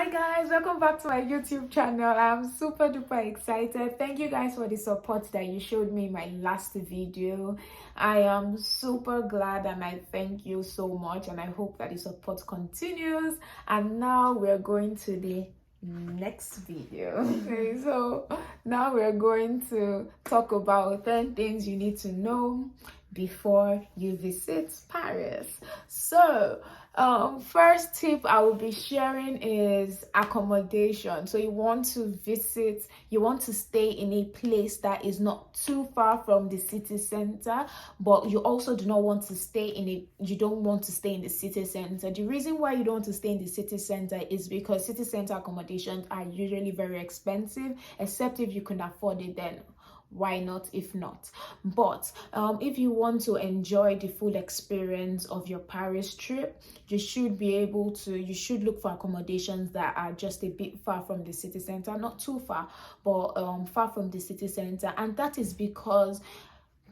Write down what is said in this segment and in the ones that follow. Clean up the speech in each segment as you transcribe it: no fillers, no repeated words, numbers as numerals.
Hi guys, welcome back to my YouTube channel. I'm super duper excited. Thank you guys for the support that you showed me in my last video. I am super glad and I thank you so much, and I hope that the support continues. And now we're going to the next video. Okay, so now we're going to talk about 10 things you need to know before you visit Paris. So first tip I will be sharing is accommodation. So you want to stay in a place that is not too far from the city center, but you also do not want to stay you don't want to stay in the city center. The reason why you don't want to stay in the city center is because city center accommodations are usually very expensive, except if you can afford it, then why not? If not, but if you want to enjoy the full experience of your Paris trip, you should look for accommodations that are just a bit far from the city center, not too far, but far from the city center. And that is because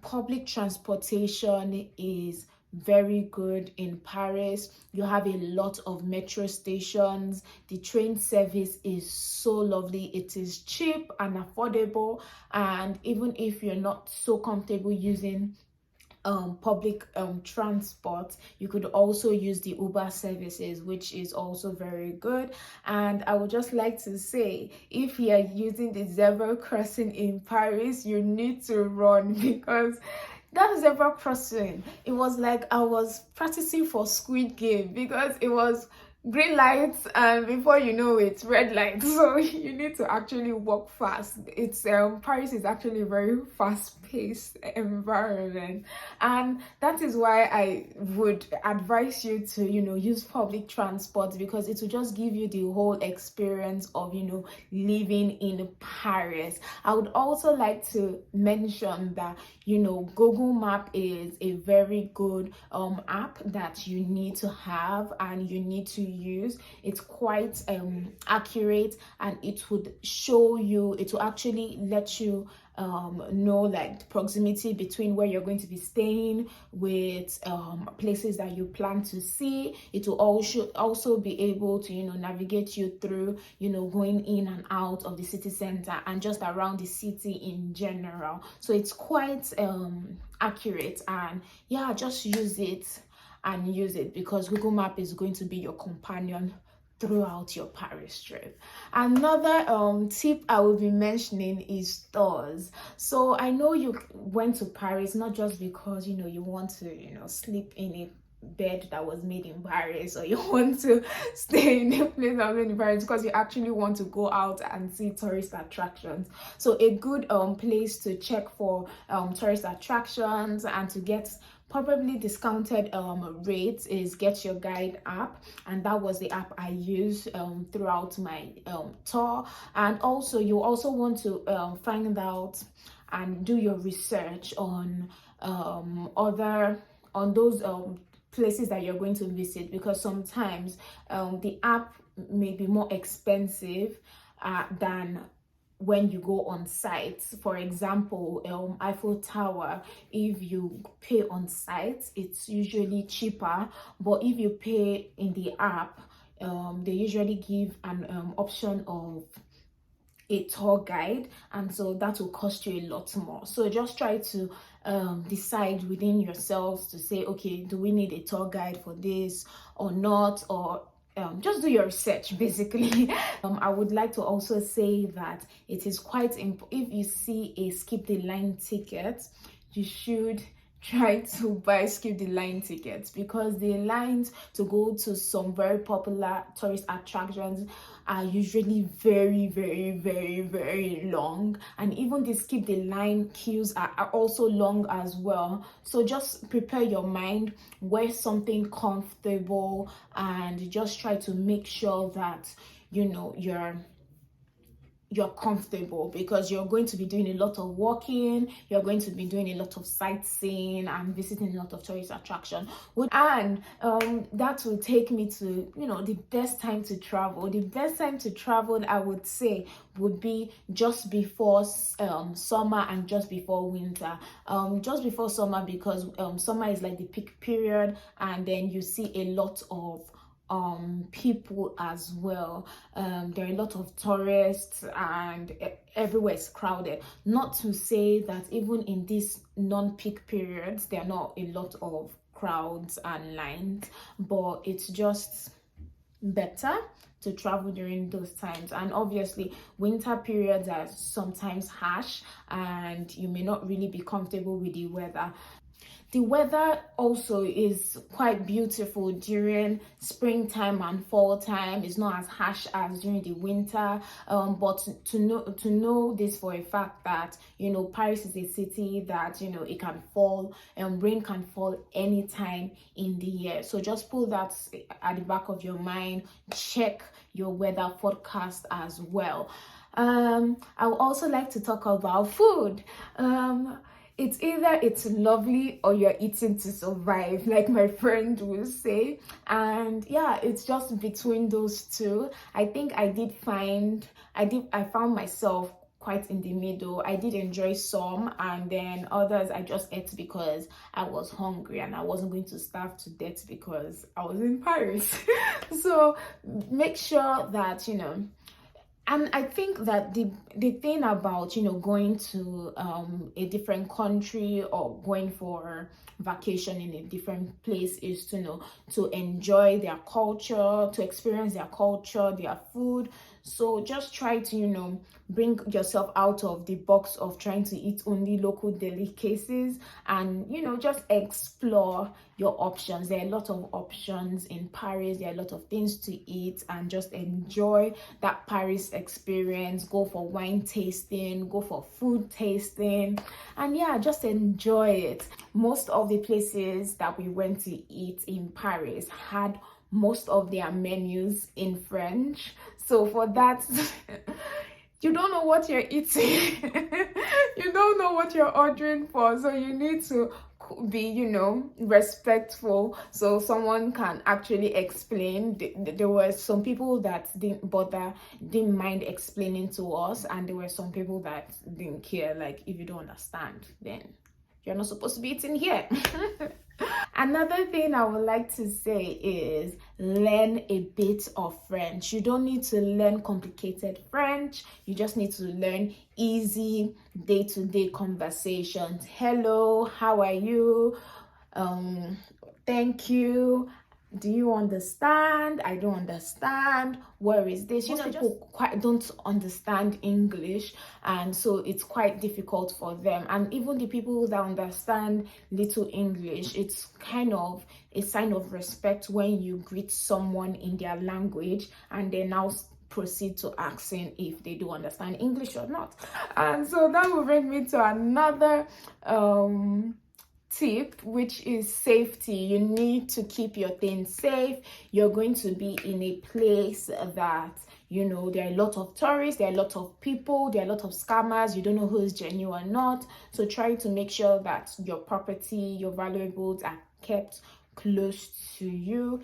public transportation is very good in Paris. You have a lot of metro stations. The train service is so lovely. It is cheap and affordable, and even if you're not so comfortable using public transport, you could also use the Uber services, which is also very good. And I would just like to say, if you are using the zebra crossing in Paris, you need to run, because that zebra crossing, it was like I was practicing for Squid Game, because it was green lights and before you know it, red lights. So you need to actually walk fast. It's Paris is actually a very fast-paced environment, and that is why I would advise you to use public transport, because it will just give you the whole experience of living in Paris. I would also like to mention that Google Map is a very good app that you need to have and you need to use. It's quite accurate, and it will actually let you know like the proximity between where you're going to be staying with places that you plan to see. It will also be able to navigate you through going in and out of the city center and just around the city in general. So it's quite accurate, and yeah, just use it because Google Map is going to be your companion throughout your Paris trip. Another tip I will be mentioning is stores. So I know you went to Paris not just because you want to sleep in a bed that was made in Paris, or you want to stay in a place that was made in Paris, because you actually want to go out and see tourist attractions. So a good place to check for tourist attractions and to get probably discounted rates is GetYourGuide app, and that was the app I used throughout my tour. And also you also want to find out and do your research on those places that you're going to visit, because sometimes the app may be more expensive than when you go on site. For example, Eiffel Tower, if you pay on site, it's usually cheaper, but if you pay in the app, they usually give an option of a tour guide, and so that will cost you a lot more. So just try to decide within yourselves to say, okay, do we need a tour guide for this or not, or just do your research basically. I would like to also say that it is quite important, if you see a skip the line ticket, you should try to buy skip the line tickets, because the lines to go to some very popular tourist attractions are usually very, very, very, very long, and even the skip the line queues are also long as well. So just prepare your mind, wear something comfortable, and just try to make sure that you're comfortable, because you're going to be doing a lot of walking, you're going to be doing a lot of sightseeing and visiting a lot of tourist attraction. And that will take me to the best time to travel. The best time to travel, I would say, would be just before summer and just before winter. Just before summer, because summer is like the peak period, and then you see a lot of people as well. There are a lot of tourists, and everywhere is crowded. Not to say that even in these non-peak periods there are not a lot of crowds and lines, but it's just better to travel during those times. And obviously winter periods are sometimes harsh, and you may not really be comfortable with the weather. The weather also is quite beautiful during springtime and fall time. It's not as harsh as during the winter. But to know this for a fact, that Paris is a city that it can fall, and rain can fall anytime in the year. So just put that at the back of your mind. Check your weather forecast as well. I would also like to talk about food. It's either it's lovely or you're eating to survive, like my friend will say. And yeah, it's just between those two. I think I found myself quite in the middle. I did enjoy some, and then others I just ate because I was hungry, and I wasn't going to starve to death because I was in Paris. So make sure that and I think that the thing about going to a different country or going for vacation in a different place is to enjoy their culture, to experience their culture, their food. So just try to bring yourself out of the box of trying to eat only local delicacies, and just explore your options. There are a lot of options in Paris. There are a lot of things to eat, and just enjoy that Paris experience. Go for wine tasting, go for food tasting, and yeah, just enjoy it. Most of the places that we went to eat in Paris had most of their menus in French. So for that, you don't know what you're eating. You don't know what you're ordering for. So you need to be respectful, so someone can actually explain. There were some people that didn't mind explaining to us, and there were some people that didn't care. Like, if you don't understand, then you're not supposed to be eating here. Another thing I would like to say is learn a bit of French. You don't need to learn complicated French. You just need to learn easy day-to-day conversations. Hello, how are you? Thank you. Do you understand? I don't understand. Where is this? Most people quite don't understand English, and so it's quite difficult for them. And even the people that understand little English, it's kind of a sign of respect when you greet someone in their language, and they now proceed to asking if they do understand English or not. And so that will bring me to another tip, which is safety. You need to keep your things safe. You're going to be in a place that there are a lot of tourists, there are a lot of people, there are a lot of scammers. You don't know who is genuine or not. So try to make sure that your property, your valuables are kept close to you.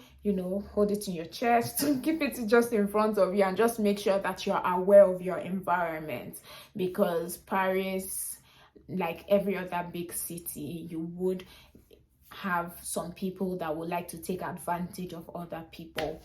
Hold it in your chest, keep it just in front of you, and just make sure that you're aware of your environment, because Paris, like every other big city, you would have some people that would like to take advantage of other people.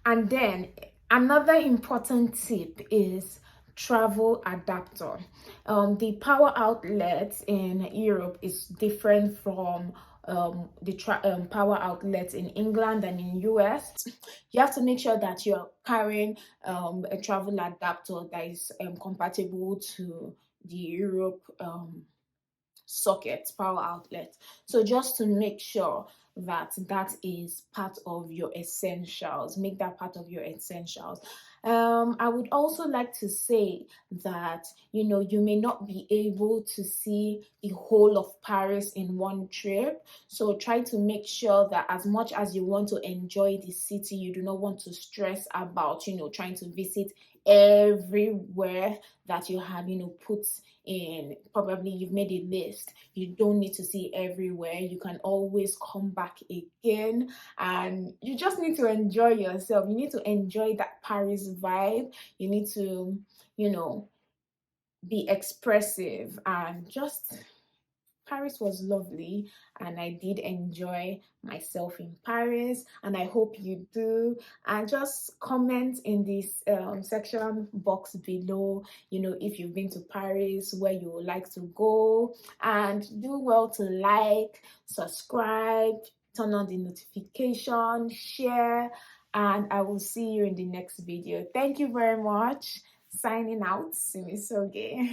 And then another important tip is travel adapter. The power outlet in Europe is different from the power outlets in England and in US. You have to make sure that you're carrying a travel adapter that is compatible to the Europe socket power outlet. So just to make sure that that is part of your essentials, make that part of your essentials. I would also like to say that you may not be able to see the whole of Paris in one trip. So try to make sure that as much as you want to enjoy the city, you do not want to stress about trying to visit everywhere that you have put in. Probably you've made a list. You don't need to see everywhere. You can always come back again, and you just need to enjoy yourself. You need to enjoy that Paris vibe. You need to be expressive, and just Paris was lovely, and I did enjoy myself in Paris, and I hope you do. And just comment in this section box below, if you've been to Paris, where you would like to go, and do well to like, subscribe, turn on the notification, share, and I will see you in the next video. Thank you very much. Signing out, Simisoge.